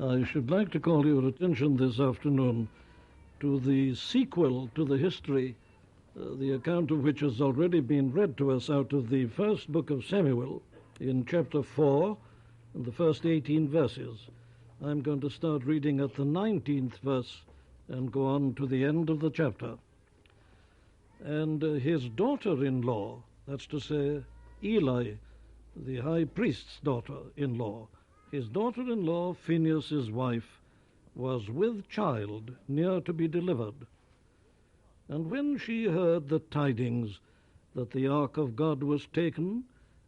I should like to call your attention this afternoon to the sequel to the history, the account of which has already been read to us out of the first book of Samuel in chapter 4 and the first 18 verses. I'm going to start reading at the 19th verse and go on to the end of the chapter. And his daughter-in-law, that's to say Eli, the high priest's daughter-in-law, his daughter-in-law, Phinehas' wife, was with child, near to be delivered. And when she heard the tidings that the ark of God was taken,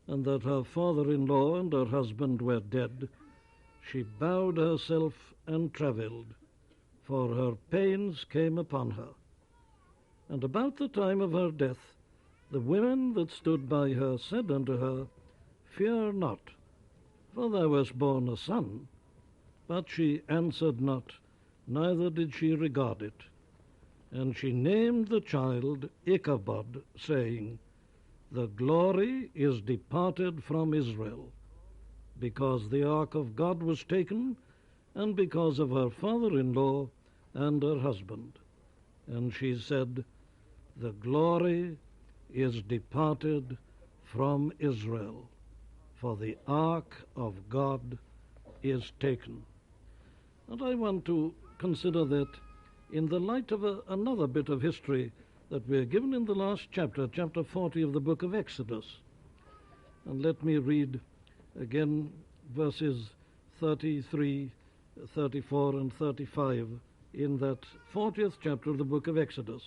and that her father-in-law and her husband were dead, she bowed herself and travelled, for her pains came upon her. And about the time of her death, the women that stood by her said unto her, Fear not, for thou hast borne a son. But she answered not, neither did she regard it. And she named the child Ichabod, saying, The glory is departed from Israel, because the ark of God was taken, and because of her father-in-law and her husband. And she said, The glory is departed from Israel, for the ark of God is taken. And I want to consider that in the light of another bit of history that we are given in the last chapter, chapter 40 of the book of Exodus. And let me read again verses 33, 34, and 35 in that 40th chapter of the book of Exodus.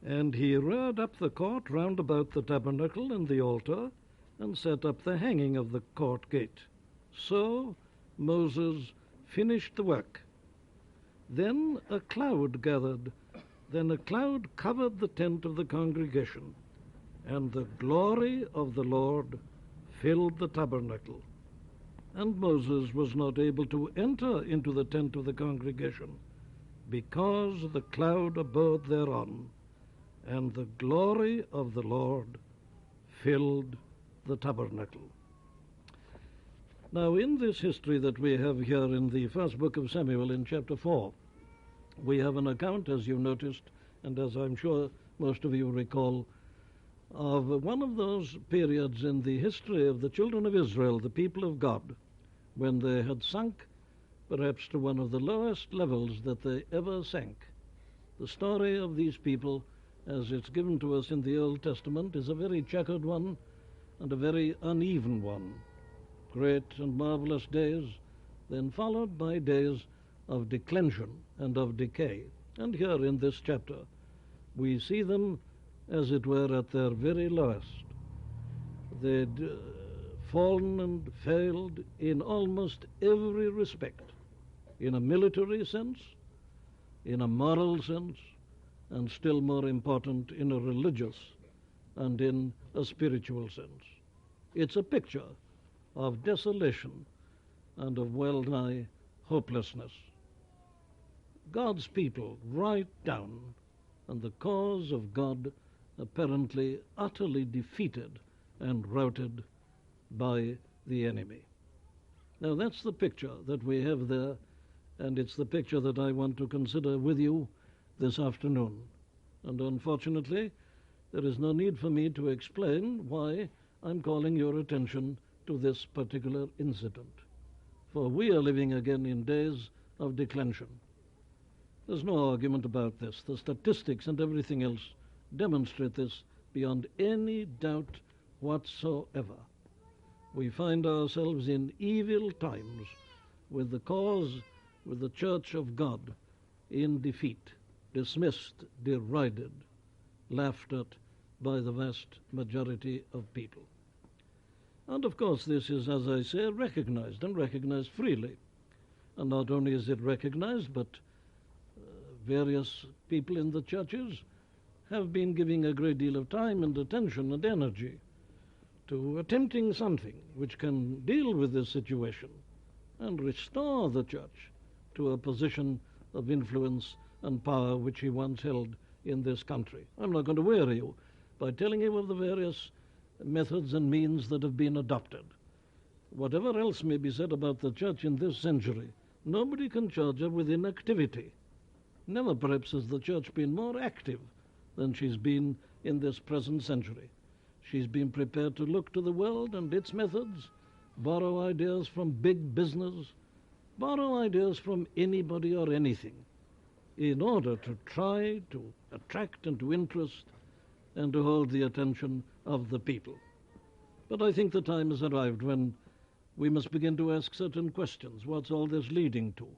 And he reared up the court round about the tabernacle and the altar, and set up the hanging of the court gate. So Moses finished the work. Then a cloud gathered, then a cloud covered the tent of the congregation, and the glory of the Lord filled the tabernacle. And Moses was not able to enter into the tent of the congregation, because the cloud abode thereon, and the glory of the Lord filled the tabernacle. Now, in this history that we have here in the first book of Samuel in chapter 4, we have an account, as you noticed, and as I'm sure most of you recall, of one of those periods in the history of the children of Israel, the people of God, when they had sunk perhaps to one of the lowest levels that they ever sank. The story of these people, as it's given to us in the Old Testament, is a very checkered one and a very uneven one. Great and marvelous days, then followed by days of declension and of decay. And here in this chapter, we see them, as it were, at their very lowest. They'd fallen and failed in almost every respect, in a military sense, in a moral sense, and still more important, in a religious and in a spiritual sense. It's a picture of desolation and of well-nigh hopelessness. God's people right down, and the cause of God apparently utterly defeated and routed by the enemy. Now that's the picture that we have there, and it's the picture that I want to consider with you this afternoon. And unfortunately, there is no need for me to explain why I'm calling your attention to this particular incident. For we are living again in days of declension. There's no argument about this. The statistics and everything else demonstrate this beyond any doubt whatsoever. We find ourselves in evil times, with the cause, with the Church of God in defeat, dismissed, derided, laughed at by the vast majority of people. And of course this is, as I say, recognized, and recognized freely. And not only is it recognized, but various people in the churches have been giving a great deal of time and attention and energy to attempting something which can deal with this situation and restore the church to a position of influence and power which he once held in this country. I'm not going to weary you by telling you of the various methods and means that have been adopted. whatever else may be said about the church in this century, nobody can charge her with inactivity. Never perhaps has the church been more active than she's been in this present century. She's been prepared to look to the world and its methods, borrow ideas from big business, borrow ideas from anybody or anything, in order to try to attract and to interest and to hold the attention of the people. But I think the time has arrived when we must begin to ask certain questions. What's all this leading to?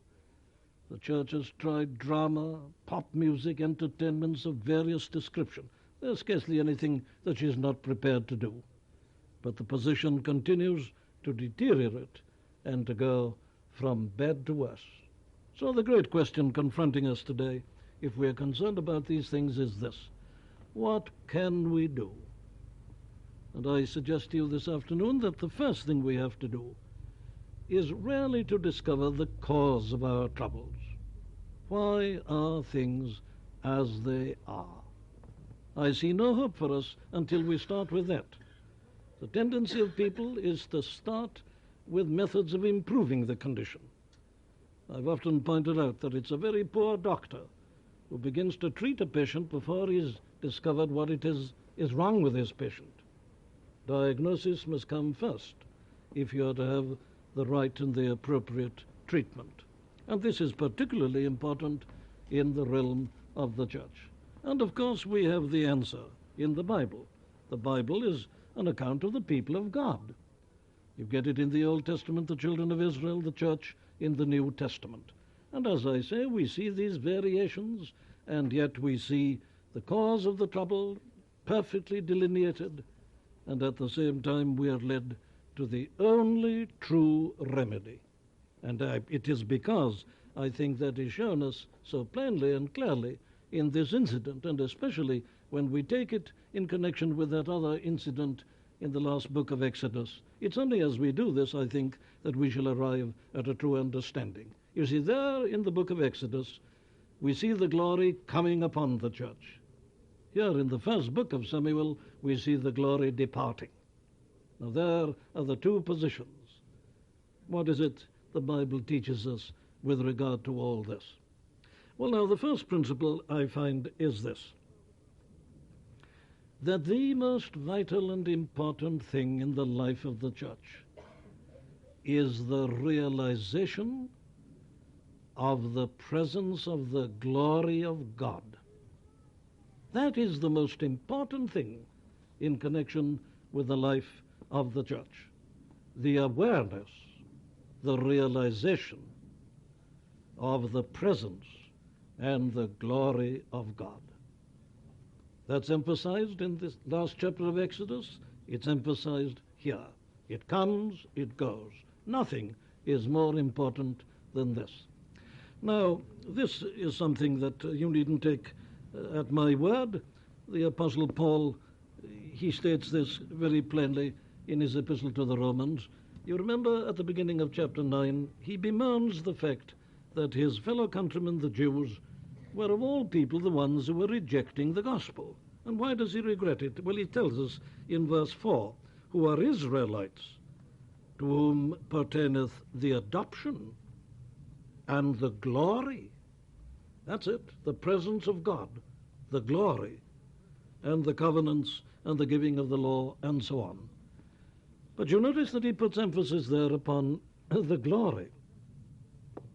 The church has tried drama, pop music, entertainments of various description. There's scarcely anything that she's not prepared to do. But the position continues to deteriorate and to go from bad to worse. So the great question confronting us today, if we're concerned about these things, is this: what can we do? And I suggest to you this afternoon that the first thing we have to do is really to discover the cause of our troubles. Why are things as they are? I see no hope for us until we start with that. The tendency of people is to start with methods of improving the condition. I've often pointed out that it's a very poor doctor who begins to treat a patient before he's discovered what it is wrong with his patient. Diagnosis must come first if you are to have the right and the appropriate treatment. And this is particularly important in the realm of the church. And of course we have the answer in the Bible. The Bible is an account of the people of God. You get it in the Old Testament, the children of Israel, the church in the New Testament. And as I say, we see these variations, and yet we see the cause of the trouble perfectly delineated, and at the same time we are led to the only true remedy. And it is because I think that is shown us so plainly and clearly in this incident, and especially when we take it in connection with that other incident in the last book of Exodus. It's only as we do this, I think, that we shall arrive at a true understanding. You see, there in the book of Exodus, we see the glory coming upon the church. Here in the first book of Samuel, we see the glory departing. Now there are the two positions. What is it the Bible teaches us with regard to all this? Well, now, the first principle I find is this: that the most vital and important thing in the life of the church is the realization of the presence of the glory of God. That is the most important thing in connection with the life of the church. The awareness, the realization of the presence and the glory of God. That's emphasized in this last chapter of Exodus. It's emphasized here. It comes, it goes. Nothing is more important than this. Now, this is something that you needn't take at my word. The Apostle Paul, he states this very plainly in his epistle to the Romans. You remember at the beginning of chapter 9, he bemoans the fact that his fellow countrymen, the Jews, were of all people the ones who were rejecting the gospel. And why does he regret it? Well, he tells us in verse 4, who are Israelites, to whom pertaineth the adoption and the glory. That's it, the presence of God, the glory, and the covenants and the giving of the law, and so on. But you notice that he puts emphasis there upon the glory.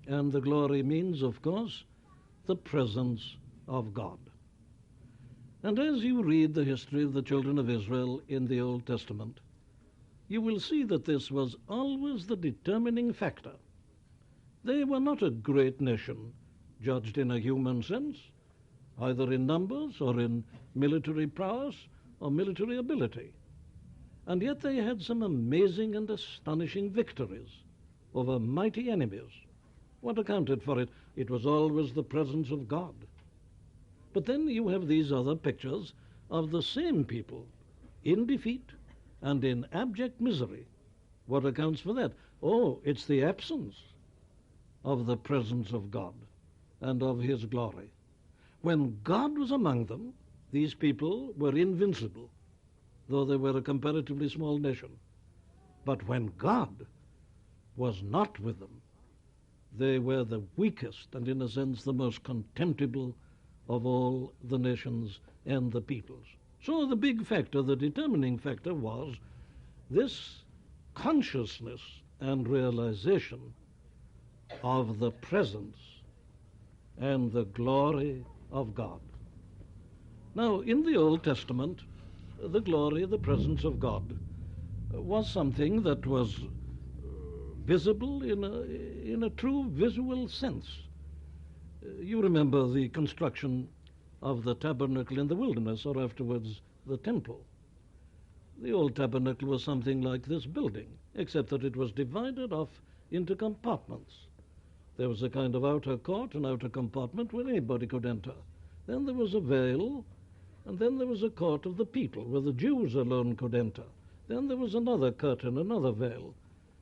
And the glory means, of course, the presence of God. And as you read the history of the children of Israel in the Old Testament, you will see that this was always the determining factor. They were not a great nation, judged in a human sense, either in numbers or in military prowess or military ability. And yet they had some amazing and astonishing victories over mighty enemies. What accounted for it? It was always the presence of God. But then you have these other pictures of the same people in defeat and in abject misery. What accounts for that? Oh, it's the absence of the presence of God and of his glory. When God was among them, these people were invincible, though they were a comparatively small nation. But when God was not with them. They were the weakest and, in a sense, the most contemptible of all the nations and the peoples. So the big factor, the determining factor, was this consciousness and realization of the presence and the glory of God. Now, in the Old Testament, the glory, the presence of God was something that was visible in a true visual sense. You remember the construction of the tabernacle in the wilderness, or afterwards the temple. The old tabernacle was something like this building, except that it was divided off into compartments. There was a kind of outer court, an outer compartment where anybody could enter. Then there was a veil, and then there was a court of the people where the Jews alone could enter. Then there was another curtain, another veil,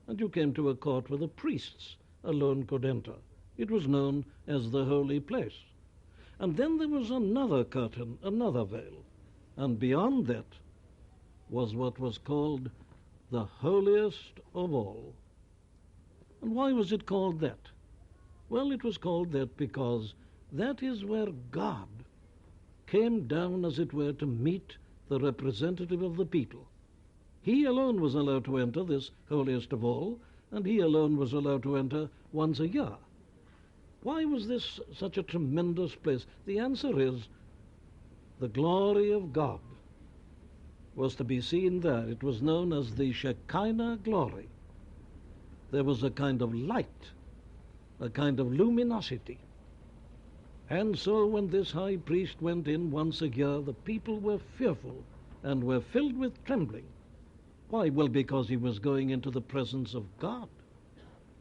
and you came to a court where the priests alone could enter. It was known as the holy place. And then there was another curtain, another veil, and beyond that was what was called the holiest of all. And why was it called that? Well, it was called that because that is where God came down, as it were, to meet the representative of the people. He alone was allowed to enter this holiest of all, and he alone was allowed to enter once a year. Why was this such a tremendous place? The answer is the glory of God was to be seen there. It was known as the Shekinah glory. There was a kind of light, a kind of luminosity. And so when this high priest went in once a year, the people were fearful and were filled with trembling. Why? Well, because he was going into the presence of God.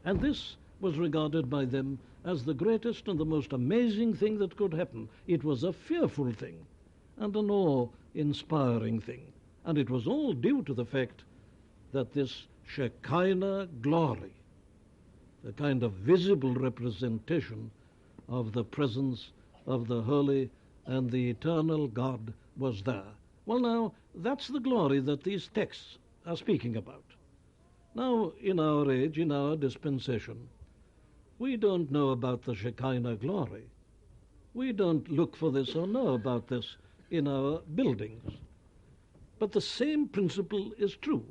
And this was regarded by them as the greatest and the most amazing thing that could happen. It was a fearful thing and an awe-inspiring thing. And it was all due to the fact that this Shekinah glory, the kind of visible representation of the presence of the holy and the eternal God, was there. Well, now, that's the glory that these texts are speaking about. Now, in our age, in our dispensation, we don't know about the Shekinah glory. We don't look for this or know about this in our buildings. But the same principle is true.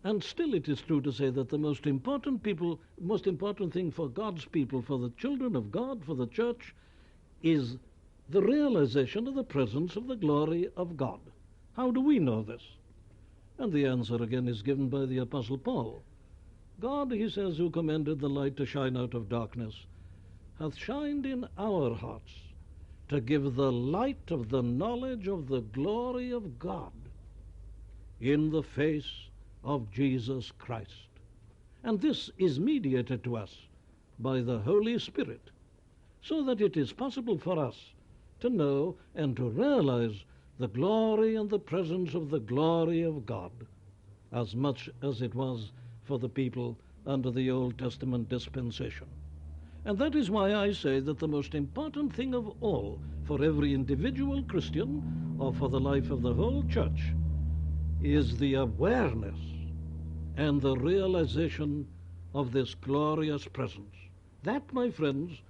And still it is true to say that the most important thing for God's people, for the children of God, for the church, is the realization of the presence of the glory of God. How do we know this? And the answer again is given by the Apostle Paul. God, he says, who commanded the light to shine out of darkness, hath shined in our hearts to give the light of the knowledge of the glory of God in the face of Jesus Christ. And this is mediated to us by the Holy Spirit, so that it is possible for us to know and to realize the glory and the presence of the glory of God, as much as it was for the people under the Old Testament dispensation. And that is why I say that the most important thing of all for every individual Christian, or for the life of the whole church, is the awareness and the realization of this glorious presence. That, my friends,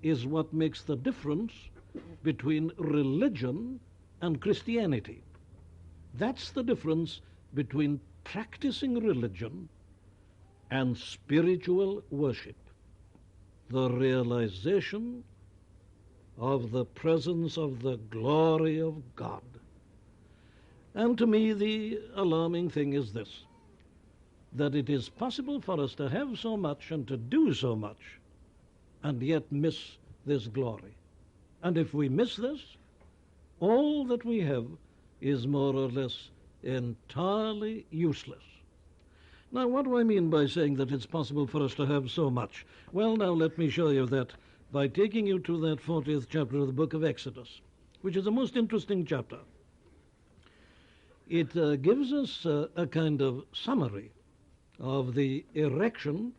is what makes the difference between religion and Christianity. That's the difference between practicing religion and spiritual worship. The realization of the presence of the glory of God. And to me, the alarming thing is this, that it is possible for us to have so much and to do so much and yet miss this glory. And if we miss this, all that we have is more or less entirely useless. Now, what do I mean by saying that it's possible for us to have so much? Well, now let me show you that by taking you to that 40th chapter of the book of Exodus, which is a most interesting chapter. It gives us a kind of summary of the erection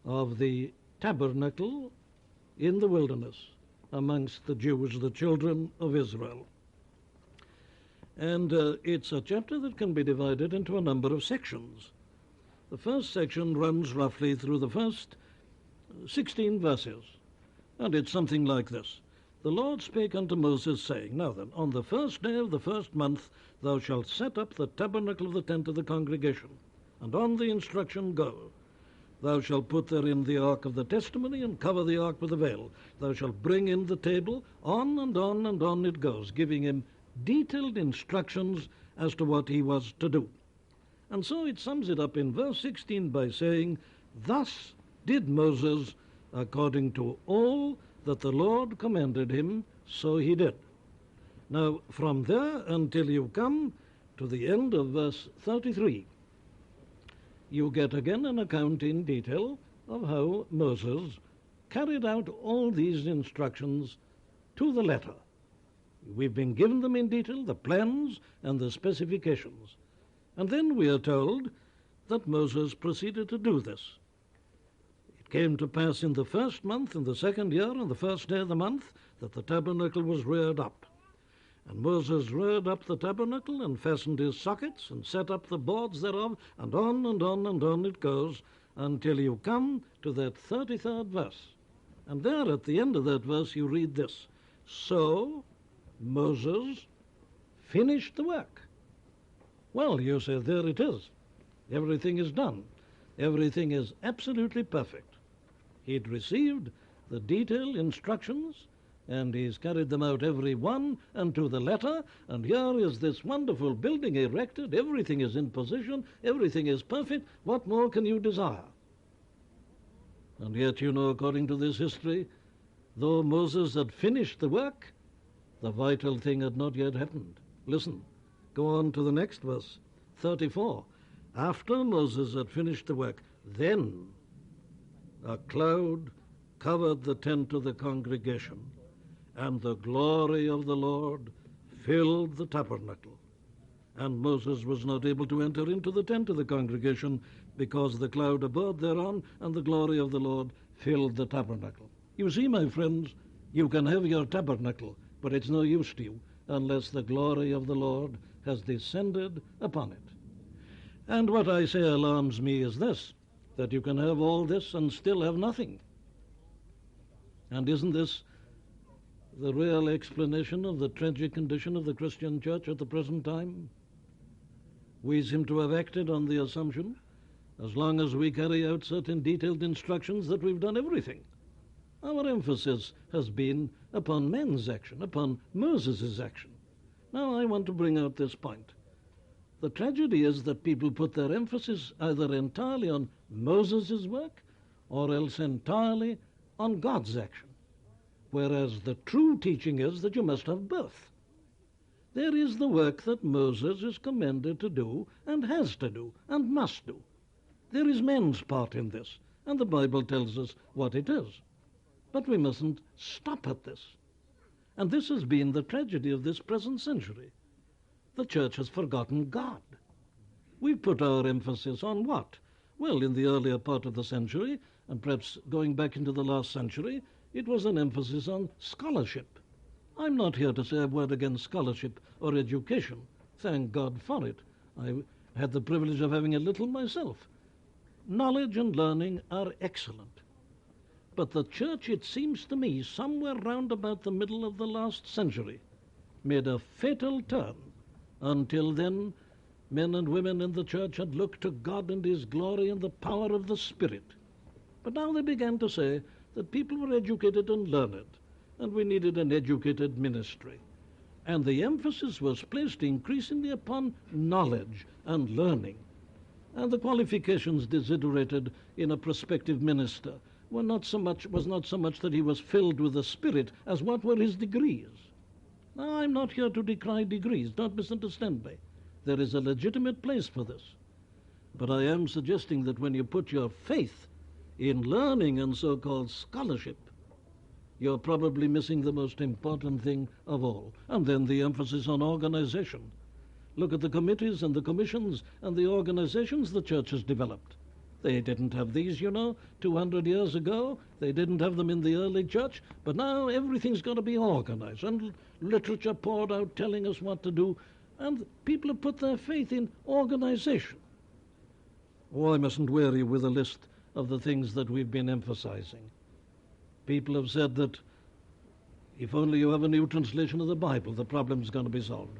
of the tabernacle in the wilderness amongst the Jews, the children of Israel. And it's a chapter that can be divided into a number of sections. The first section runs roughly through the first 16 verses, and it's something like this. The Lord spake unto Moses, saying, Now then, on the first day of the first month thou shalt set up the tabernacle of the tent of the congregation, and on the instruction go. Thou shalt put therein the ark of the testimony, and cover the ark with a veil. Thou shalt bring in the table. On and on and on it goes, giving him detailed instructions as to what he was to do. And so it sums it up in verse 16 by saying, Thus did Moses according to all that the Lord commanded him, so he did. Now, from there until you come to the end of verse 33, you get again an account in detail of how Moses carried out all these instructions to the letter. We've been given them in detail, the plans and the specifications. And then we are told that Moses proceeded to do this. It came to pass in the first month, in the second year, on the first day of the month, that the tabernacle was reared up. And Moses reared up the tabernacle and fastened his sockets and set up the boards thereof, and on and on and on it goes until you come to that 33rd verse. And there at the end of that verse you read this, So Moses finished the work. Well, you say, there it is. Everything is done. Everything is absolutely perfect. He'd received the detailed instructions, and he's carried them out every one and to the letter, and here is this wonderful building erected. Everything is in position. Everything is perfect. What more can you desire? And yet, you know, according to this history, though Moses had finished the work, the vital thing had not yet happened. Listen, go on to the next verse, 34. After Moses had finished the work, then a cloud covered the tent of the congregation, and the glory of the Lord filled the tabernacle. And Moses was not able to enter into the tent of the congregation because the cloud abode thereon, and the glory of the Lord filled the tabernacle. You see, my friends, you can have your tabernacle, but it's no use to you unless the glory of the Lord has descended upon it. And what I say alarms me is this, that you can have all this and still have nothing. And isn't this the real explanation of the tragic condition of the Christian church at the present time? We seem to have acted on the assumption, as long as we carry out certain detailed instructions, that we've done everything. Our emphasis has been upon men's action, upon Moses' action. Now I want to bring out this point. The tragedy is that people put their emphasis either entirely on Moses' work or else entirely on God's action, whereas the true teaching is that you must have both. There is the work that Moses is commanded to do and has to do and must do. There is men's part in this, and the Bible tells us what it is. But we mustn't stop at this. And this has been the tragedy of this present century. The church has forgotten God. We've put our emphasis on what? Well, in the earlier part of the century, and perhaps going back into the last century, it was an emphasis on scholarship. I'm not here to say a word against scholarship or education. Thank God for it. I had the privilege of having a little myself. Knowledge and learning are excellent. But the church, it seems to me, somewhere round about the middle of the last century, made a fatal turn. Until then, men and women in the church had looked to God and His glory and the power of the Spirit. But now they began to say that people were educated and learned, and we needed an educated ministry. And the emphasis was placed increasingly upon knowledge and learning. And the qualifications desiderated in a prospective minister was not so much that he was filled with the Spirit as what were his degrees. Now, I'm not here to decry degrees, don't misunderstand me. There is a legitimate place for this. But I am suggesting that when you put your faith in learning and so-called scholarship, you're probably missing the most important thing of all. And then the emphasis on organization. Look at the committees and the commissions and the organizations the church has developed. They didn't have these, 200 years ago. They didn't have them in the early church. But now everything's got to be organized, and literature poured out telling us what to do. And people have put their faith in organization. Oh, I mustn't weary you with a list of the things that we've been emphasizing. People have said that if only you have a new translation of the Bible, the problem's going to be solved.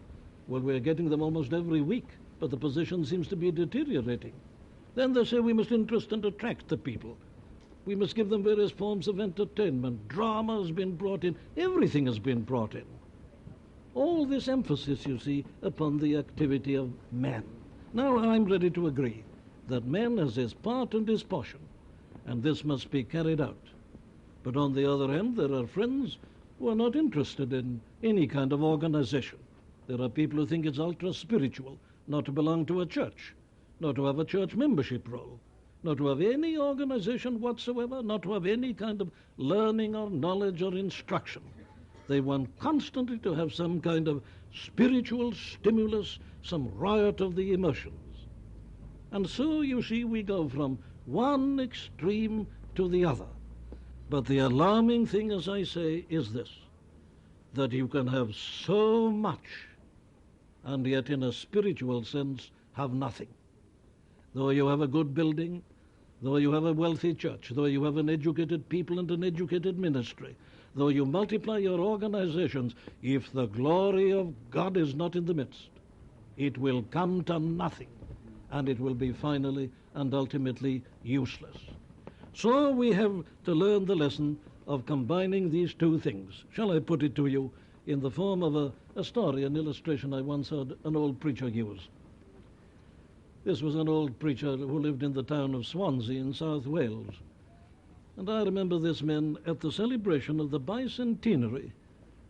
Well, we're getting them almost every week, but the position seems to be deteriorating. Then they say we must interest and attract the people. We must give them various forms of entertainment. Drama has been brought in. Everything has been brought in. All this emphasis, you see, upon the activity of man. Now, I'm ready to agree that man has his part and his portion, and this must be carried out. But on the other hand, there are friends who are not interested in any kind of organization. There are people who think it's ultra-spiritual not to belong to a church, not to have a church membership roll, not to have any organization whatsoever, not to have any kind of learning or knowledge or instruction. They want constantly to have some kind of spiritual stimulus, some riot of the emotions. And so, you see, we go from one extreme to the other. But the alarming thing, as I say, is this, that you can have so much and yet in a spiritual sense have nothing. Though you have a good building, though you have a wealthy church, though you have an educated people and an educated ministry, though you multiply your organizations, if the glory of God is not in the midst, it will come to nothing, and it will be finally and ultimately useless. So we have to learn the lesson of combining these two things. Shall I put it to you in the form of a story, an illustration I once heard an old preacher use? This was an old preacher who lived in the town of Swansea in South Wales. And I remember this man at the celebration of the bicentenary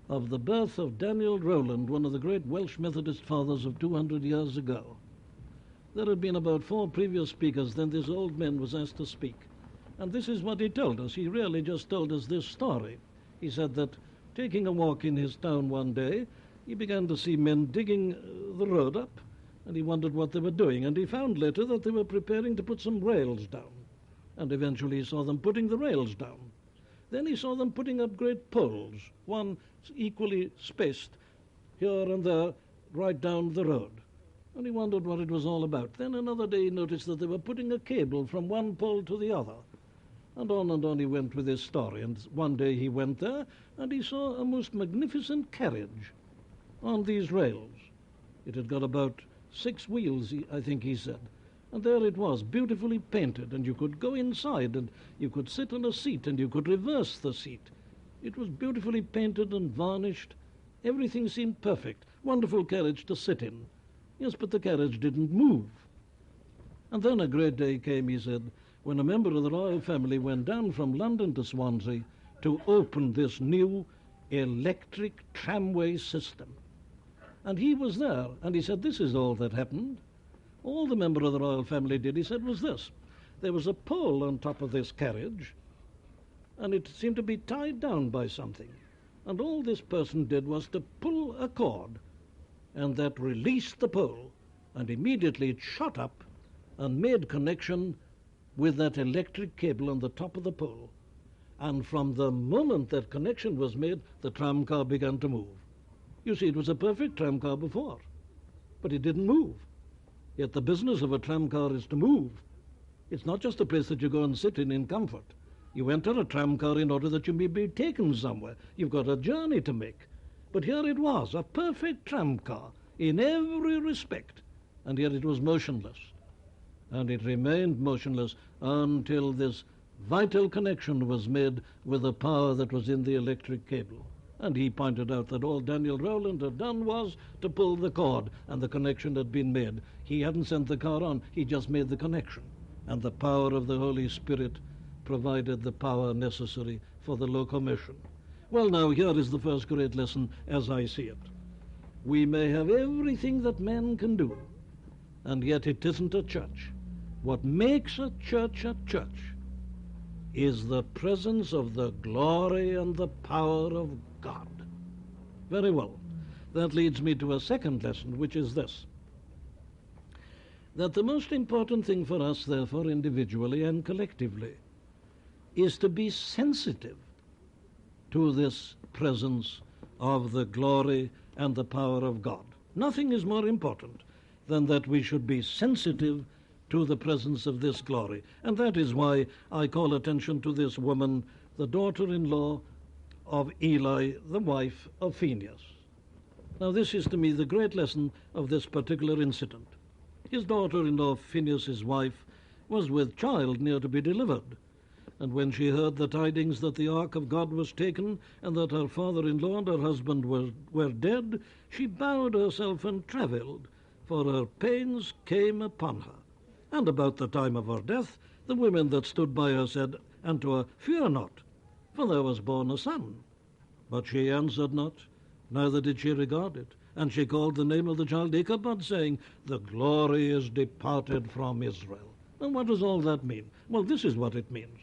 of the birth of Daniel Rowland, one of the great Welsh Methodist fathers of 200 years ago. There had been about 4 previous speakers, then this old man was asked to speak. And this is what he told us. He really just told us this story. He said that taking a walk in his town one day, he began to see men digging the road up, and he wondered what they were doing. And he found later that they were preparing to put some rails down. And eventually he saw them putting the rails down. Then he saw them putting up great poles, one equally spaced here and there, right down the road. And he wondered what it was all about. Then another day he noticed that they were putting a cable from one pole to the other. And on he went with his story. And one day he went there, and he saw a most magnificent carriage on these rails. It had got about 6 wheels, I think he said. And there it was, beautifully painted, and you could go inside, and you could sit on a seat, and you could reverse the seat. It was beautifully painted and varnished. Everything seemed perfect. Wonderful carriage to sit in. Yes, but the carriage didn't move. And then a great day came, he said, when a member of the royal family went down from London to Swansea to open this new electric tramway system. And he was there, and he said, this is all that happened. All the member of the royal family did, he said, was this. There was a pole on top of this carriage, and it seemed to be tied down by something. And all this person did was to pull a cord, and that released the pole, and immediately it shot up and made connection with that electric cable on the top of the pole. And from the moment that connection was made, the tram car began to move. You see, it was a perfect tram car before, but it didn't move. Yet the business of a tram car is to move. It's not just a place that you go and sit in comfort. You enter a tram car in order that you may be taken somewhere. You've got a journey to make. But here it was, a perfect tram car in every respect, and yet it was motionless. And it remained motionless until this vital connection was made with the power that was in the electric cable. And he pointed out that all Daniel Rowland had done was to pull the cord, and the connection had been made. He hadn't sent the car on, he just made the connection. And the power of the Holy Spirit provided the power necessary for the locomotion. Well, now, here is the first great lesson as I see it. We may have everything that man can do, and yet it isn't a church. What makes a church is the presence of the glory and the power of God. Very well. That leads me to a second lesson, which is this. That the most important thing for us, therefore, individually and collectively, is to be sensitive to this presence of the glory and the power of God. Nothing is more important than that we should be sensitive to the presence of this glory. And that is why I call attention to this woman, the daughter-in-law of Eli, the wife of Phinehas. Now this is to me the great lesson of this particular incident. His daughter-in-law, Phinehas' wife, was with child near to be delivered. And when she heard the tidings that the ark of God was taken, and that her father-in-law and her husband were dead, she bowed herself and travelled, for her pains came upon her. And about the time of her death, the women that stood by her said unto her, Fear not, for there was born a son. But she answered not, neither did she regard it. And she called the name of the child Ichabod, saying, The glory is departed from Israel. And what does all that mean? Well, this is what it means.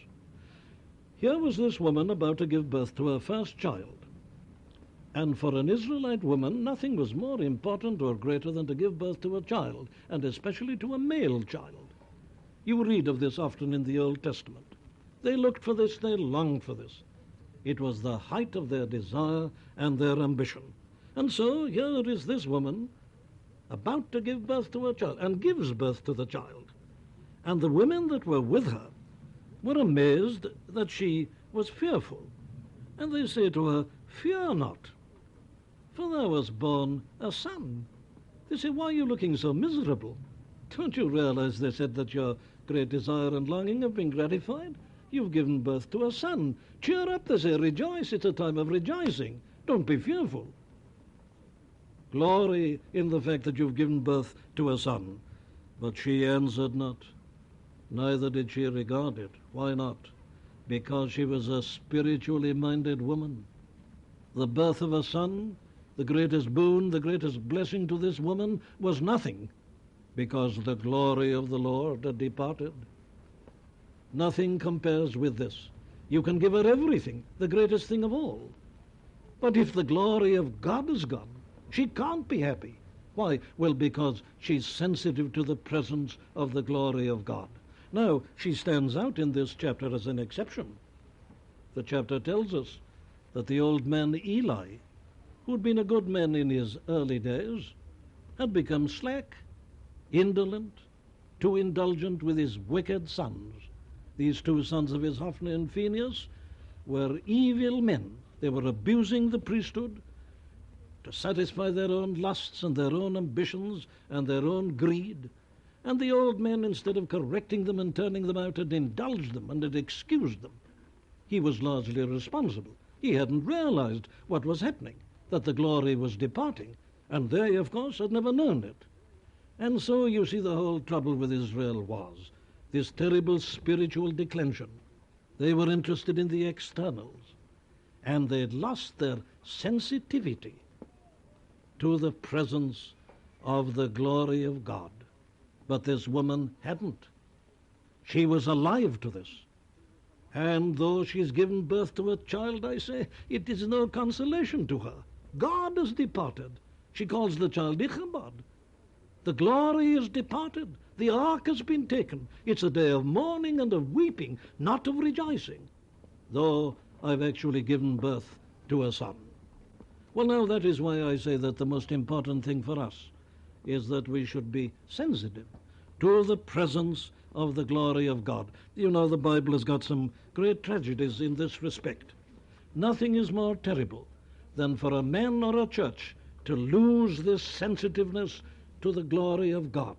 Here was this woman about to give birth to her first child. And for an Israelite woman, nothing was more important or greater than to give birth to a child, and especially to a male child. You read of this often in the Old Testament. They looked for this, they longed for this. It was the height of their desire and their ambition. And so here is this woman about to give birth to a child, and gives birth to the child. And the women that were with her were amazed that she was fearful. And they say to her, Fear not, for there was born a son. They say, Why are you looking so miserable? Don't you realize, they said, that your great desire and longing have been gratified? You've given birth to a son. Cheer up, they say, rejoice. It's a time of rejoicing. Don't be fearful. Glory in the fact that you've given birth to a son. But she answered not, neither did she regard it. Why not? Because she was a spiritually minded woman. The birth of a son, the greatest boon, the greatest blessing to this woman, was nothing, because the glory of the Lord had departed. Nothing compares with this. You can give her everything, the greatest thing of all. But if the glory of God is gone, she can't be happy. Why? Well, because she's sensitive to the presence of the glory of God. Now, she stands out in this chapter as an exception. The chapter tells us that the old man Eli, who'd been a good man in his early days, had become slack, indolent, too indulgent with his wicked sons. These two sons of his, Hophni and Phinehas, were evil men. They were abusing the priesthood to satisfy their own lusts and their own ambitions and their own greed. And the old man, instead of correcting them and turning them out, had indulged them and had excused them. He was largely responsible. He hadn't realized what was happening, that the glory was departing, and they, of course, had never known it. And so you see the whole trouble with Israel was this terrible spiritual declension. They were interested in the externals, and they'd lost their sensitivity to the presence of the glory of God. But this woman hadn't. She was alive to this. And though she's given birth to a child, I say, it is no consolation to her. God has departed. She calls the child Ichabod. The glory is departed. The ark has been taken. It's a day of mourning and of weeping, not of rejoicing, though I've actually given birth to a son. Well, now, that is why I say that the most important thing for us is that we should be sensitive to the presence of the glory of God. You know, the Bible has got some great tragedies in this respect. Nothing is more terrible than for a man or a church to lose this sensitiveness to the glory of God.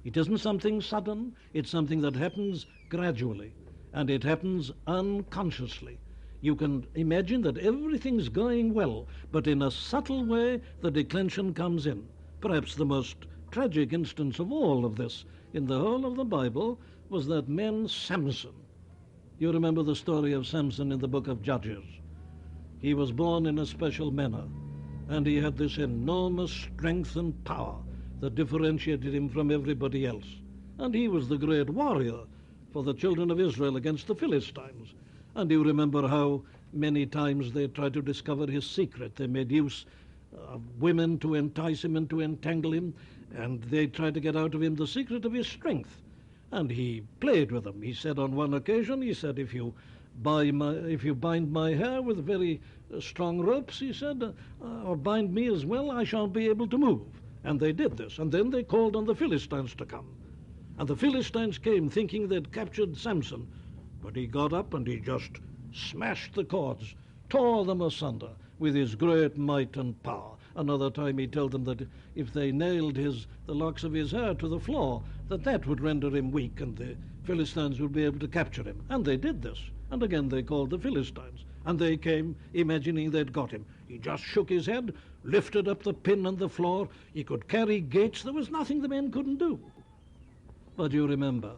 It isn't something sudden, it's something that happens gradually, and it happens unconsciously. You can imagine that everything's going well, but in a subtle way the declension comes in. Perhaps the most tragic instance of all of this in the whole of the Bible was that man Samson. You remember the story of Samson in the book of Judges. He was born in a special manner, and he had this enormous strength and power that differentiated him from everybody else. And he was the great warrior for the children of Israel against the Philistines. And you remember how many times they tried to discover his secret. They made use of women to entice him and to entangle him, and they tried to get out of him the secret of his strength. And he played with them. He said on one occasion, he said, if you bind my hair with very strong ropes, he said, or bind me as well, I shan't be able to move. And they did this. And then they called on the Philistines to come. And the Philistines came thinking they'd captured Samson, but he got up and he just smashed the cords, tore them asunder with his great might and power. Another time he told them that if they nailed the locks of his hair to the floor, that would render him weak and the Philistines would be able to capture him. And they did this. And again they called the Philistines. And they came imagining they'd got him. He just shook his head, lifted up the pin on the floor. He could carry gates. There was nothing the men couldn't do. But you remember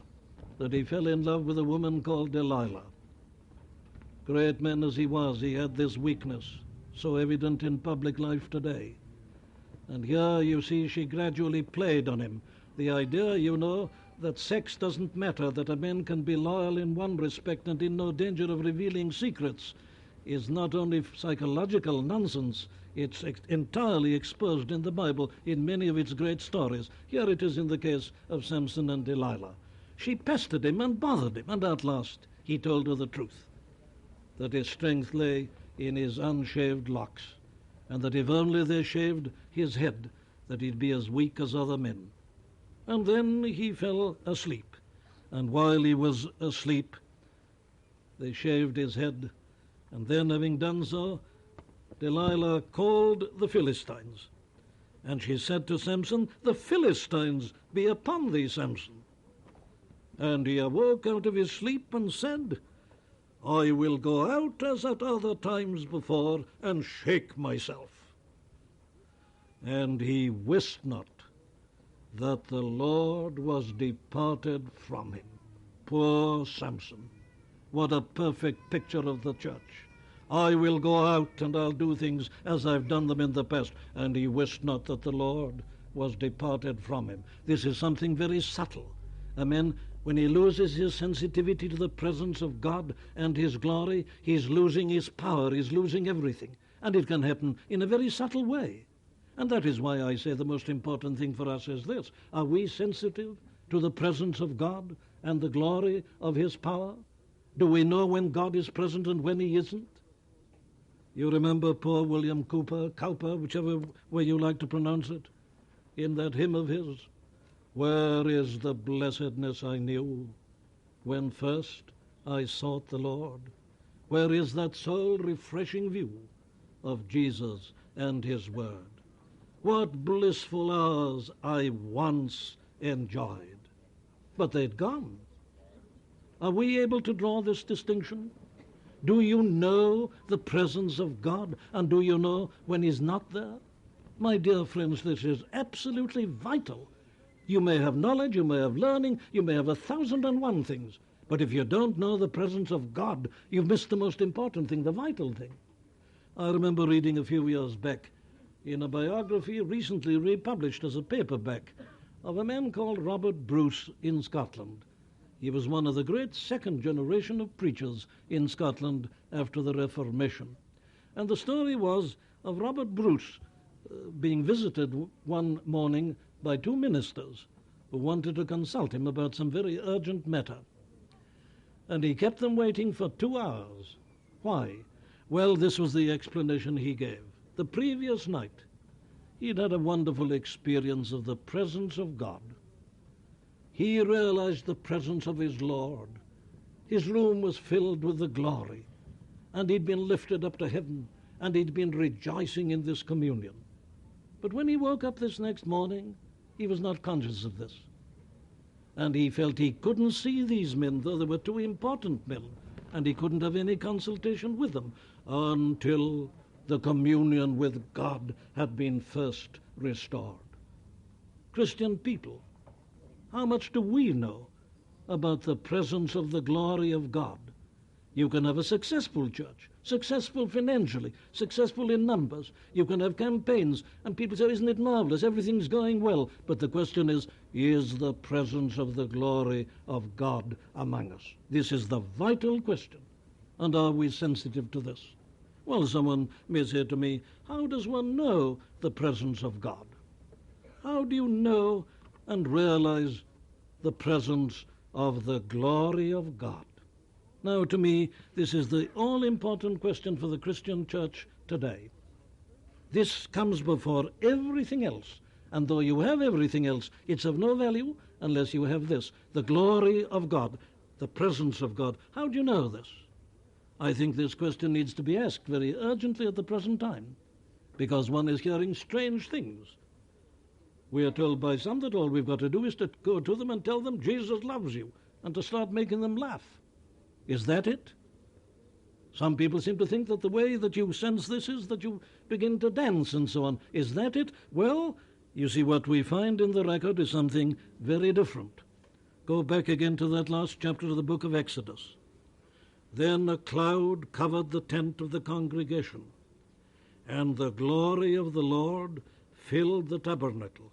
that he fell in love with a woman called Delilah. Great man as he was, he had this weakness, so evident in public life today. And here, you see, she gradually played on him. The idea, you know, that sex doesn't matter, that a man can be loyal in one respect and in no danger of revealing secrets, is not only psychological nonsense, it's entirely exposed in the Bible in many of its great stories. Here it is in the case of Samson and Delilah. She pestered him and bothered him, and at last he told her the truth, that his strength lay in his unshaved locks, and that if only they shaved his head, that he'd be as weak as other men. And then he fell asleep, and while he was asleep, they shaved his head, and then, having done so, Delilah called the Philistines, and she said to Samson, "The Philistines be upon thee, Samson." And he awoke out of his sleep and said, "I will go out as at other times before, and shake myself." And he wist not that the Lord was departed from him. Poor Samson. What a perfect picture of the church. I will go out and I'll do things as I've done them in the past. And he wist not that the Lord was departed from him. This is something very subtle. A man, when he loses his sensitivity to the presence of God and his glory, he's losing his power, he's losing everything. And it can happen in a very subtle way. And that is why I say the most important thing for us is this. Are we sensitive to the presence of God and the glory of his power? Do we know when God is present and when he isn't? You remember poor William Cowper, whichever way you like to pronounce it, in that hymn of his, "Where is the blessedness I knew when first I sought the Lord? Where is that soul-refreshing view of Jesus and his word? What blissful hours I once enjoyed." But they'd gone. Are we able to draw this distinction? Do you know the presence of God, and do you know when he's not there? My dear friends, this is absolutely vital. You may have knowledge, you may have learning, you may have 1,001 things, but if you don't know the presence of God, you've missed the most important thing, the vital thing. I remember reading a few years back in a biography recently republished as a paperback of a man called Robert Bruce in Scotland. He was one of the great second generation of preachers in Scotland after the Reformation. And the story was of Robert Bruce being visited one morning by two ministers who wanted to consult him about some very urgent matter. And he kept them waiting for 2 hours. Why? Well, this was the explanation he gave. The previous night, he'd had a wonderful experience of the presence of God. He realized the presence of his Lord. His room was filled with the glory, and he'd been lifted up to heaven, and he'd been rejoicing in this communion. But when he woke up this next morning, he was not conscious of this. And he felt he couldn't see these men, though they were two important men, and he couldn't have any consultation with them until the communion with God had been first restored. Christian people, how much do we know about the presence of the glory of God? You can have a successful church, successful financially, successful in numbers. You can have campaigns, and people say, "Isn't it marvelous? Everything's going well." But the question is the presence of the glory of God among us? This is the vital question. And are we sensitive to this? Well, someone may say to me, how does one know the presence of God? How do you know and realize the presence of the glory of God? Now, to me, this is the all-important question for the Christian church today. This comes before everything else, and though you have everything else, it's of no value unless you have this, the glory of God, the presence of God. How do you know this? I think this question needs to be asked very urgently at the present time, because one is hearing strange things. We are told by some that all we've got to do is to go to them and tell them Jesus loves you, and to start making them laugh. Is that it? Some people seem to think that the way that you sense this is that you begin to dance and so on. Is that it? Well, you see, what we find in the record is something very different. Go back again to that last chapter of the book of Exodus. Then a cloud covered the tent of the congregation, and the glory of the Lord filled the tabernacle.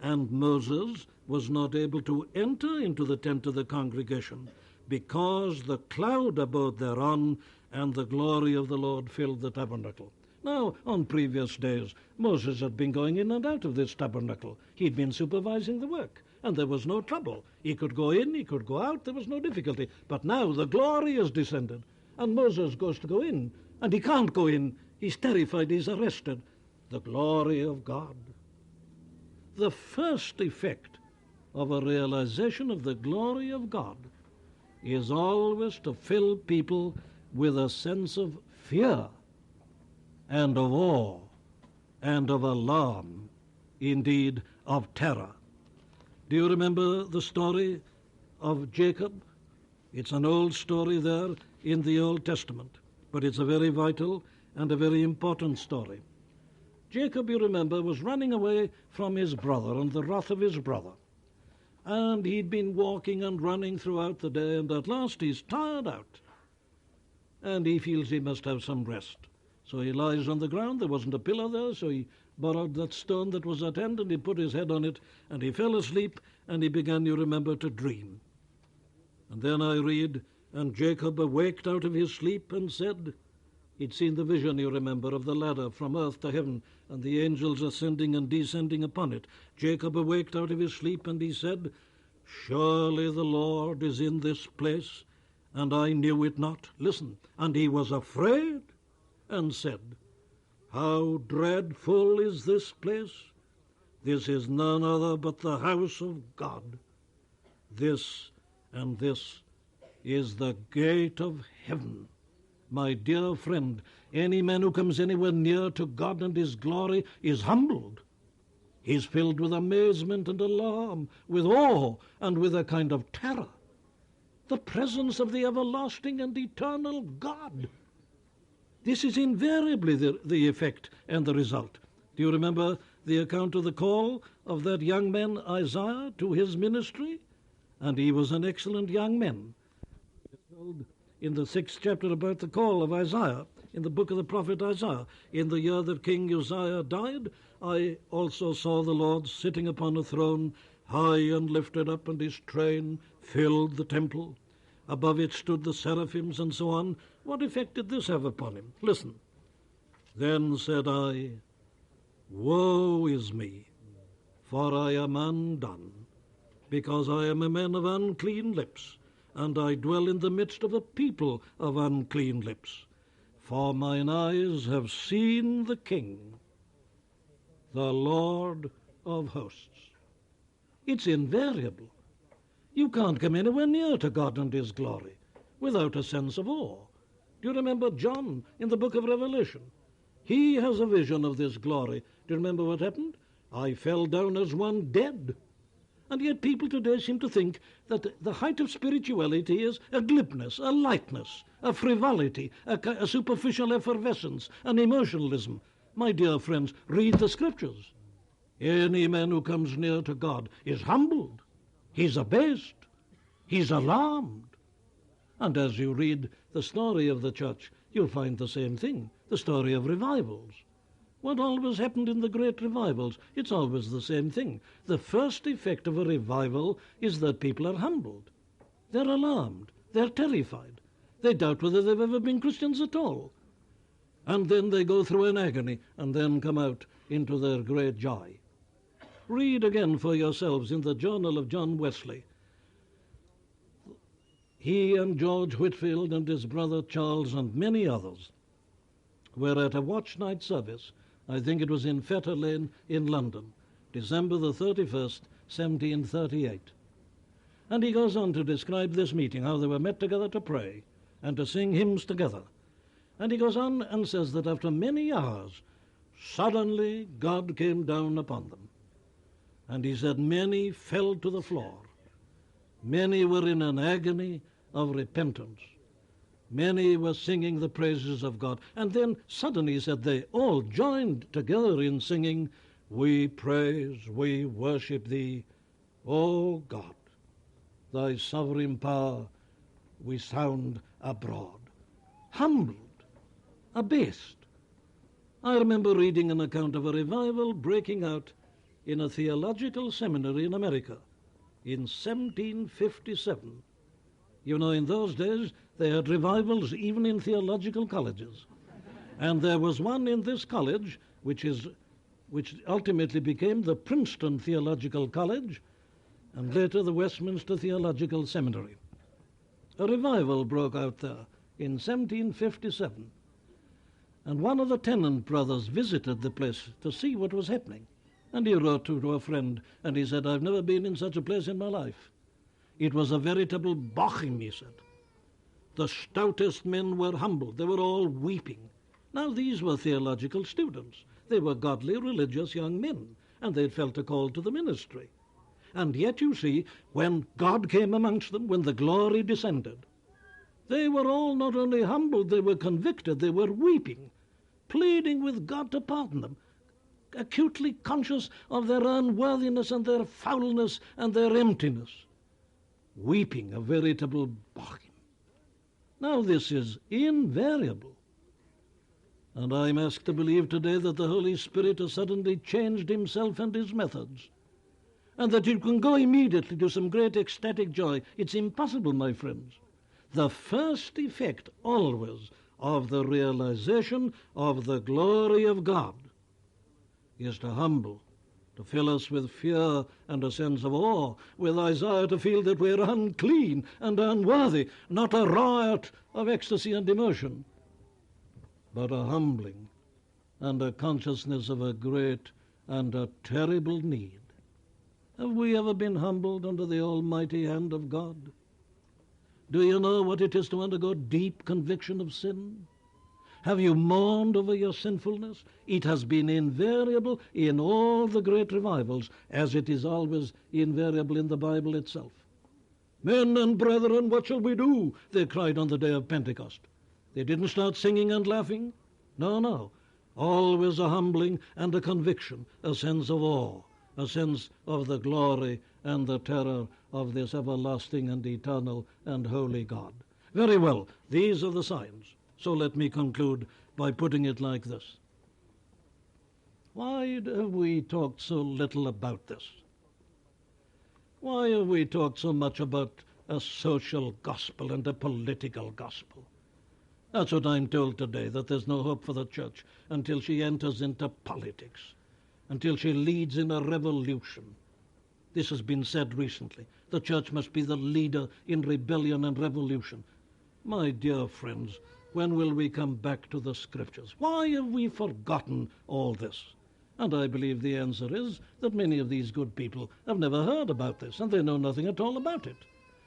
And Moses was not able to enter into the tent of the congregation, because the cloud abode thereon, and the glory of the Lord filled the tabernacle. Now, on previous days, Moses had been going in and out of this tabernacle. He'd been supervising the work, and there was no trouble. He could go in, he could go out, there was no difficulty. But now the glory has descended, and Moses goes to go in, and he can't go in. He's terrified, he's arrested. The glory of God. The first effect of a realization of the glory of God is always to fill people with a sense of fear and of awe and of alarm, indeed of terror. Do you remember the story of Jacob? It's an old story there in the Old Testament, but it's a very vital and a very important story. Jacob, you remember, was running away from his brother and the wrath of his brother. And he'd been walking and running throughout the day, and at last he's tired out. And he feels he must have some rest. So he lies on the ground. There wasn't a pillow there, so he borrowed that stone that was at hand, and he put his head on it, and he fell asleep, and he began, you remember, to dream. And then I read, and Jacob awaked out of his sleep and said, he'd seen the vision, you remember, of the ladder from earth to heaven, and the angels ascending and descending upon it. Jacob awaked out of his sleep, and he said, surely the Lord is in this place, and I knew it not. Listen, and he was afraid, and said, how dreadful is this place? This is none other but the house of God. This and this is the gate of heaven. My dear friend, any man who comes anywhere near to God and his glory is humbled. He's filled with amazement and alarm, with awe and with a kind of terror. The presence of the everlasting and eternal God. This is invariably the effect and the result. Do you remember the account of the call of that young man Isaiah to his ministry? And he was an excellent young man. In the 6th chapter about the call of Isaiah, in the book of the prophet Isaiah, in the year that King Uzziah died, I also saw the Lord sitting upon a throne, high and lifted up, and his train filled the temple. Above it stood the seraphims, and so on. What effect did this have upon him? Listen. Then said I, woe is me, for I am undone, because I am a man of unclean lips, and I dwell in the midst of a people of unclean lips. For mine eyes have seen the King, the Lord of hosts. It's invariable. You can't come anywhere near to God and his glory without a sense of awe. Do you remember John in the book of Revelation? He has a vision of this glory. Do you remember what happened? I fell down as one dead. And yet people today seem to think that the height of spirituality is a glibness, a lightness, a frivolity, a superficial effervescence, an emotionalism. My dear friends, read the scriptures. Any man who comes near to God is humbled. He's abased. He's alarmed. And as you read the story of the church, you'll find the same thing, the story of revivals. What always happened in the great revivals? It's always the same thing. The first effect of a revival is that people are humbled. They're alarmed. They're terrified. They doubt whether they've ever been Christians at all. And then they go through an agony and then come out into their great joy. Read again for yourselves in the journal of John Wesley. He and George Whitfield and his brother Charles and many others were at a watch night service. I think it was in Fetter Lane in London, December the 31st, 1738. And he goes on to describe this meeting, how they were met together to pray and to sing hymns together. And he goes on and says that after many hours, suddenly God came down upon them. And he said many fell to the floor. Many were in an agony of repentance. Many were singing the praises of God. And then suddenly he said they all joined together in singing, "We praise, we worship thee, O God. Thy sovereign power we sound abroad." Humbled, abased. I remember reading an account of a revival breaking out in a theological seminary in America in 1757. You know, in those days, they had revivals even in theological colleges. And there was one in this college, which ultimately became the Princeton Theological College, and later the Westminster Theological Seminary. A revival broke out there in 1757. And one of the Tennant brothers visited the place to see what was happening. And he wrote to a friend, and he said, "I've never been in such a place in my life. It was a veritable bochim," he said. The stoutest men were humbled. They were all weeping. Now, these were theological students. They were godly, religious young men, and they'd felt a call to the ministry. And yet, you see, when God came amongst them, when the glory descended, they were all not only humbled, they were convicted, they were weeping, pleading with God to pardon them, acutely conscious of their unworthiness and their foulness and their emptiness, weeping, a veritable bochim. Now, this is invariable. And I'm asked to believe today that the Holy Spirit has suddenly changed himself and his methods, and that you can go immediately to some great ecstatic joy. It's impossible, my friends. The first effect always of the realization of the glory of God is to humble, to fill us with fear and a sense of awe, with Isaiah to feel that we're unclean and unworthy, not a riot of ecstasy and emotion, but a humbling and a consciousness of a great and a terrible need. Have we ever been humbled under the almighty hand of God? Do you know what it is to undergo deep conviction of sin? Have you mourned over your sinfulness? It has been invariable in all the great revivals, as it is always invariable in the Bible itself. "Men and brethren, what shall we do?" they cried on the day of Pentecost. They didn't start singing and laughing. No. Always a humbling and a conviction, a sense of awe, a sense of the glory and the terror of this everlasting and eternal and holy God. Very well, these are the signs. So let me conclude by putting it like this. Why have we talked so little about this? Why have we talked so much about a social gospel and a political gospel? That's what I'm told today, that there's no hope for the church until she enters into politics, until she leads in a revolution. This has been said recently. The church must be the leader in rebellion and revolution. My dear friends, when will we come back to the Scriptures? Why have we forgotten all this? And I believe the answer is that many of these good people have never heard about this, and they know nothing at all about it.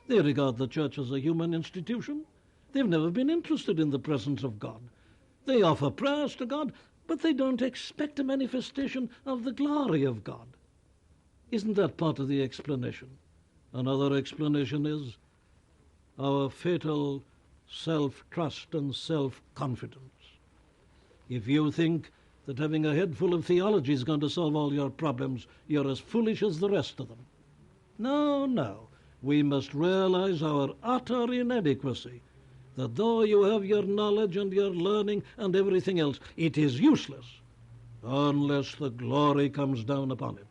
They regard the church as a human institution. They've never been interested in the presence of God. They offer prayers to God, but they don't expect a manifestation of the glory of God. Isn't that part of the explanation? Another explanation is our fatal self-trust and self-confidence. If you think that having a head full of theology is going to solve all your problems, you're as foolish as the rest of them. No. We must realize our utter inadequacy, that though you have your knowledge and your learning and everything else, it is useless unless the glory comes down upon it.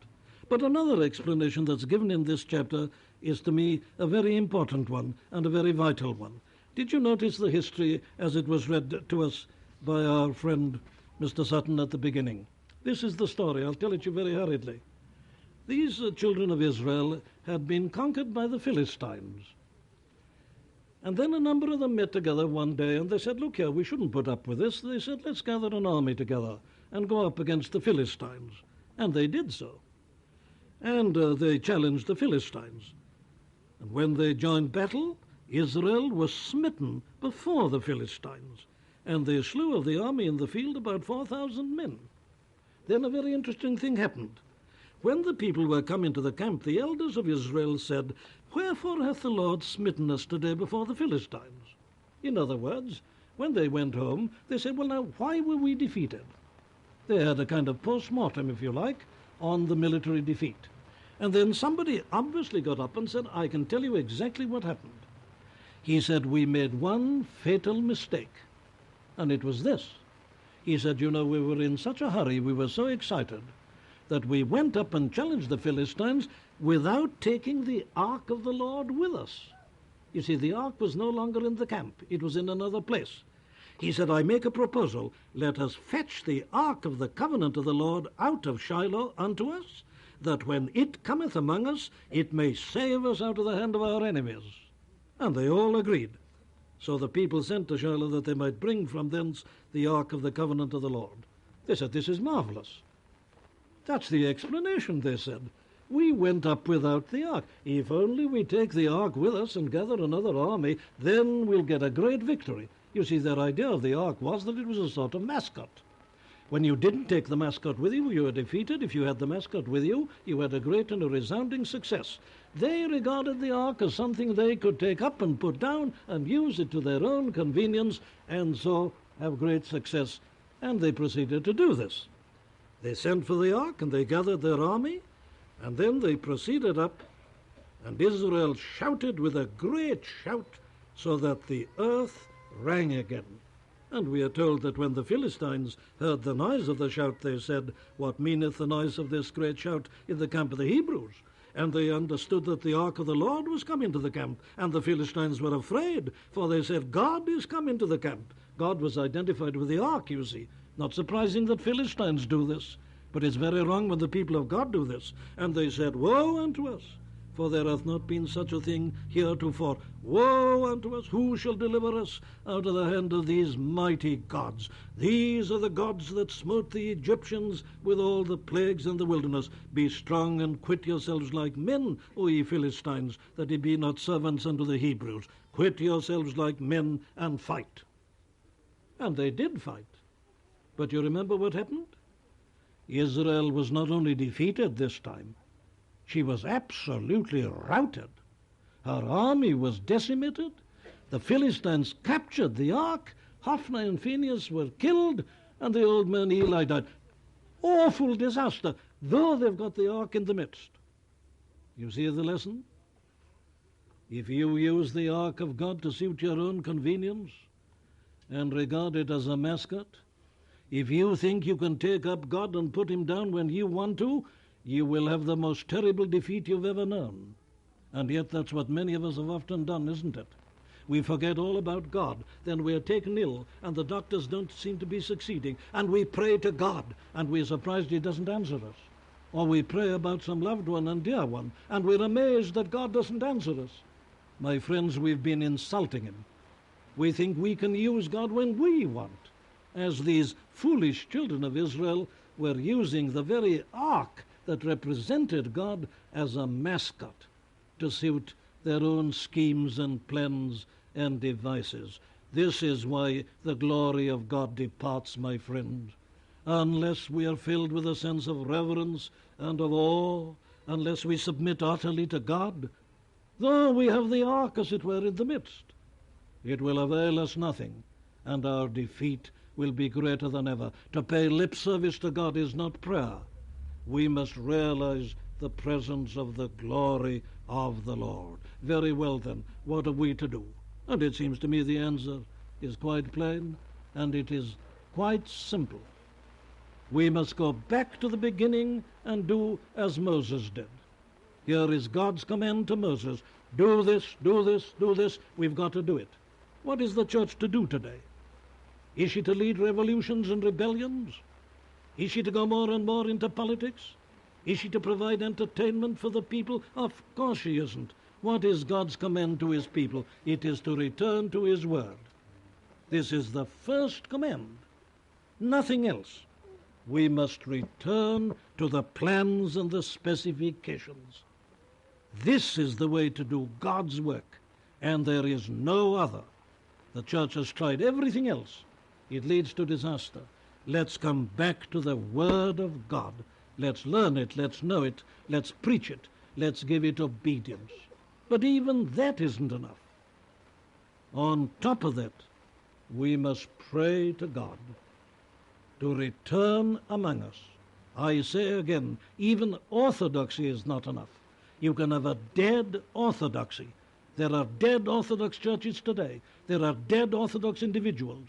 But another explanation that's given in this chapter is, to me, a very important one and a very vital one. Did you notice the history as it was read to us by our friend Mr. Sutton at the beginning? This is the story. I'll tell it you very hurriedly. These children of Israel had been conquered by the Philistines. And then a number of them met together one day and they said, "Look here, we shouldn't put up with this." They said, "Let's gather an army together and go up against the Philistines." And they did so. and they challenged the Philistines. And when they joined battle, Israel was smitten before the Philistines, and they slew of the army in the field about 4,000 men. Then a very interesting thing happened. When the people were come into the camp, the elders of Israel said, "Wherefore hath the Lord smitten us today before the Philistines?" In other words, when they went home, they said, "Well, now, why were we defeated?" They had a kind of post-mortem, if you like, on the military defeat. And then somebody obviously got up and said, "I can tell you exactly what happened." He said, "We made one fatal mistake, and it was this." He said, "You know, we were in such a hurry, we were so excited, that we went up and challenged the Philistines without taking the ark of the Lord with us." You see, the ark was no longer in the camp. It was in another place. He said, "I make a proposal. Let us fetch the ark of the covenant of the Lord out of Shiloh unto us, that when it cometh among us, it may save us out of the hand of our enemies." And they all agreed. So the people sent to Shiloh that they might bring from thence the ark of the covenant of the Lord. They said, "This is marvelous." That's the explanation, they said. "We went up without the ark. If only we take the ark with us and gather another army, then we'll get a great victory." You see, their idea of the ark was that it was a sort of mascot. When you didn't take the mascot with you, you were defeated. If you had the mascot with you, you had a great and a resounding success. They regarded the ark as something they could take up and put down and use it to their own convenience, and so have great success. And they proceeded to do this. They sent for the ark, and they gathered their army, and then they proceeded up, and Israel shouted with a great shout, so that the earth rang again. And we are told that when the Philistines heard the noise of the shout, they said, "What meaneth the noise of this great shout in the camp of the Hebrews?" And they understood that the ark of the Lord was come into the camp, and the Philistines were afraid, for they said, "God is come into the camp." God was identified with the ark, you see. Not surprising that Philistines do this, but it's very wrong when the people of God do this. And they said, "Woe unto us, for there hath not been such a thing heretofore. Woe unto us, who shall deliver us out of the hand of these mighty gods? These are the gods that smote the Egyptians with all the plagues in the wilderness. Be strong and quit yourselves like men, O ye Philistines, that ye be not servants unto the Hebrews. Quit yourselves like men and fight." And they did fight. But you remember what happened? Israel was not only defeated this time, she was absolutely routed. Her army was decimated. The Philistines captured the ark. Hophni and Phinehas were killed, and the old man Eli died. Awful disaster, though they've got the ark in the midst. You see the lesson? If you use the ark of God to suit your own convenience and regard it as a mascot, if you think you can take up God and put him down when you want to, you will have the most terrible defeat you've ever known. And yet that's what many of us have often done, isn't it? We forget all about God, then we are taken ill, and the doctors don't seem to be succeeding, and we pray to God, and we're surprised he doesn't answer us. Or we pray about some loved one and dear one, and we're amazed that God doesn't answer us. My friends, we've been insulting him. We think we can use God when we want, as these foolish children of Israel were using the very ark that represented God as a mascot to suit their own schemes and plans and devices. This is why the glory of God departs, my friend. Unless we are filled with a sense of reverence and of awe, unless we submit utterly to God, though we have the ark, as it were, in the midst, it will avail us nothing, and our defeat will be greater than ever. To pay lip service to God is not prayer. We must realize the presence of the glory of the Lord. Very well then, what are we to do? And it seems to me the answer is quite plain, and it is quite simple. We must go back to the beginning and do as Moses did. Here is God's command to Moses. Do this, do this, do this. We've got to do it. What is the church to do today? Is she to lead revolutions and rebellions? Is she to go more and more into politics? Is she to provide entertainment for the people? Of course she isn't. What is God's command to his people? It is to return to his word. This is the first command. Nothing else. We must return to the plans and the specifications. This is the way to do God's work, and there is no other. The church has tried everything else. It leads to disaster. Let's come back to the Word of God. Let's learn it, let's know it, let's preach it, let's give it obedience. But even that isn't enough. On top of that, we must pray to God to return among us. I say again, even orthodoxy is not enough. You can have a dead orthodoxy. There are dead Orthodox churches today. There are dead Orthodox individuals.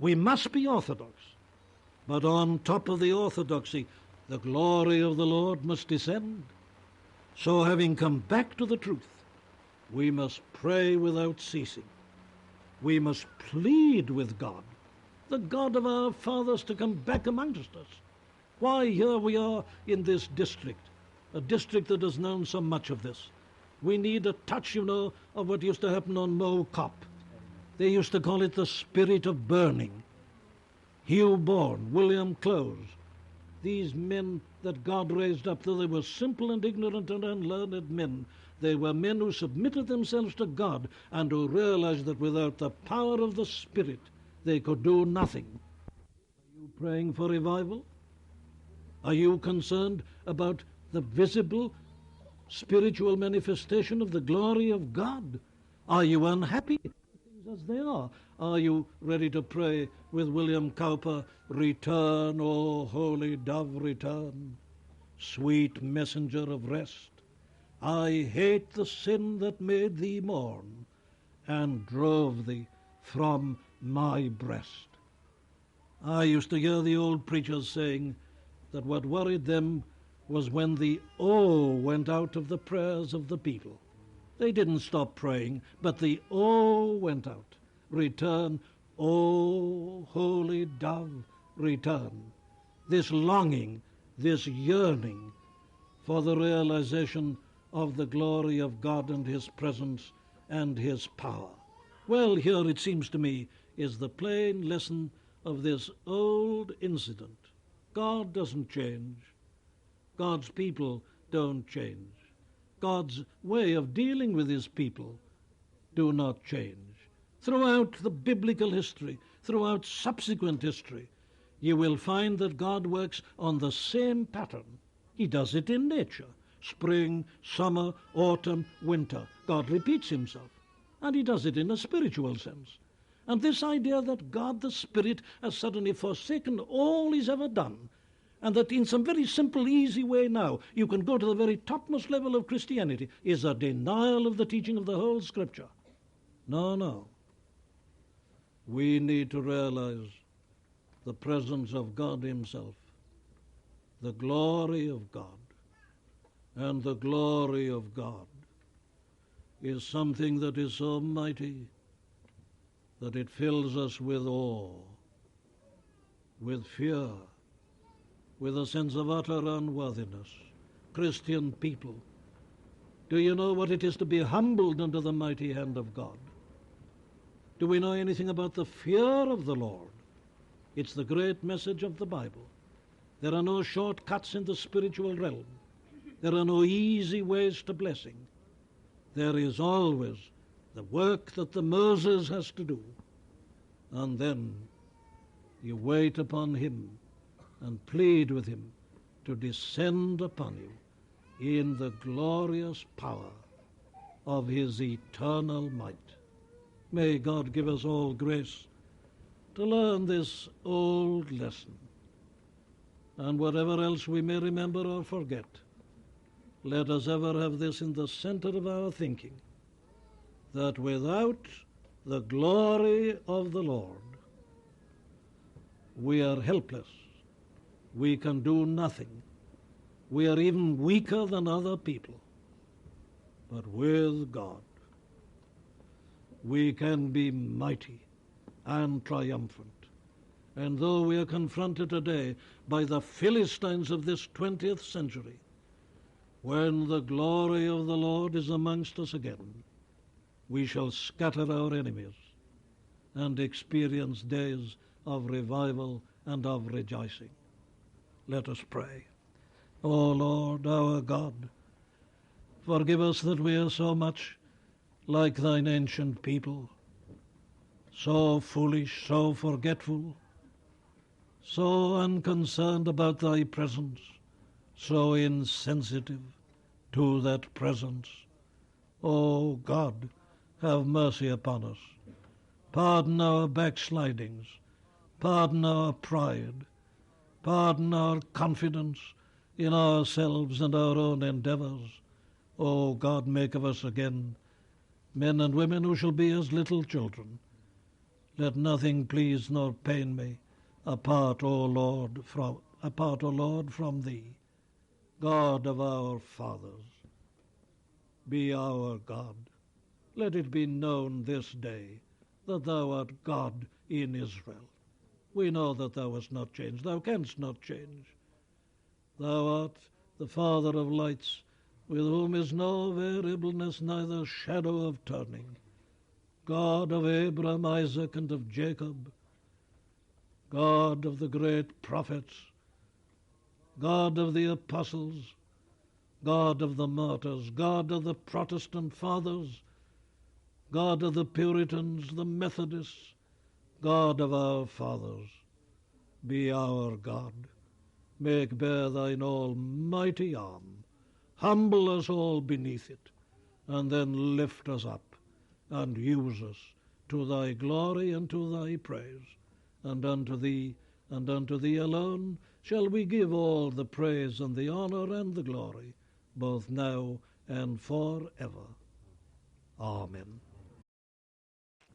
We must be Orthodox. But on top of the orthodoxy, the glory of the Lord must descend. So having come back to the truth, we must pray without ceasing. We must plead with God, the God of our fathers, to come back amongst us. Why, here we are in this district, a district that has known so much of this. We need a touch, of what used to happen on Moe Cop. They used to call it the spirit of burning. Hugh Bourne, William Close, these men that God raised up, though they were simple and ignorant and unlearned men, they were men who submitted themselves to God and who realized that without the power of the Spirit, they could do nothing. Are you praying for revival? Are you concerned about the visible spiritual manifestation of the glory of God? Are you unhappy with things as they are? Are you ready to pray with William Cowper, "Return, O holy dove, return, sweet messenger of rest. I hate the sin that made thee mourn and drove thee from my breast." I used to hear the old preachers saying that what worried them was when the "oh" went out of the prayers of the people. They didn't stop praying, but the "oh" went out. Return, O holy dove, return. This longing, this yearning for the realization of the glory of God and His presence and His power. Well, here it seems to me is the plain lesson of this old incident. God doesn't change. God's people don't change. God's way of dealing with His people do not change. Throughout the biblical history, throughout subsequent history, you will find that God works on the same pattern. He does it in nature. Spring, summer, autumn, winter. God repeats Himself. And He does it in a spiritual sense. And this idea that God the Spirit has suddenly forsaken all He's ever done, and that in some very simple, easy way now you can go to the very topmost level of Christianity, is a denial of the teaching of the whole Scripture. No. We need to realize the presence of God Himself, the glory of God. And the glory of God is something that is so mighty that it fills us with awe, with fear, with a sense of utter unworthiness. Christian people, do you know what it is to be humbled under the mighty hand of God? Do we know anything about the fear of the Lord? It's the great message of the Bible. There are no shortcuts in the spiritual realm. There are no easy ways to blessing. There is always the work that the Moses has to do. And then you wait upon Him and plead with Him to descend upon you in the glorious power of His eternal might. May God give us all grace to learn this old lesson. And whatever else we may remember or forget, let us ever have this in the center of our thinking, that without the glory of the Lord, we are helpless. We can do nothing. We are even weaker than other people. But with God, we can be mighty and triumphant. And though we are confronted today by the Philistines of this 20th century, when the glory of the Lord is amongst us again, we shall scatter our enemies and experience days of revival and of rejoicing. Let us pray. O Lord, our God, forgive us that we are so much like thine ancient people, so foolish, so forgetful, so unconcerned about thy presence, so insensitive to that presence. O God, have mercy upon us. Pardon our backslidings. Pardon our pride. Pardon our confidence in ourselves and our own endeavors. O God, make of us again men and women who shall be as little children. Let nothing please nor pain me, apart, O Lord, from thee. God of our fathers, be our God. Let it be known this day that thou art God in Israel. We know that thou hast not changed. Thou canst not change. Thou art the Father of lights, with whom is no variableness, neither shadow of turning. God of Abraham, Isaac, and of Jacob, God of the great prophets, God of the apostles, God of the martyrs, God of the Protestant fathers, God of the Puritans, the Methodists, God of our fathers, be our God. Make bare thine almighty arm, humble us all beneath it, and then lift us up, and use us to thy glory and to thy praise. And unto thee alone shall we give all the praise and the honor and the glory, both now and forever. Amen.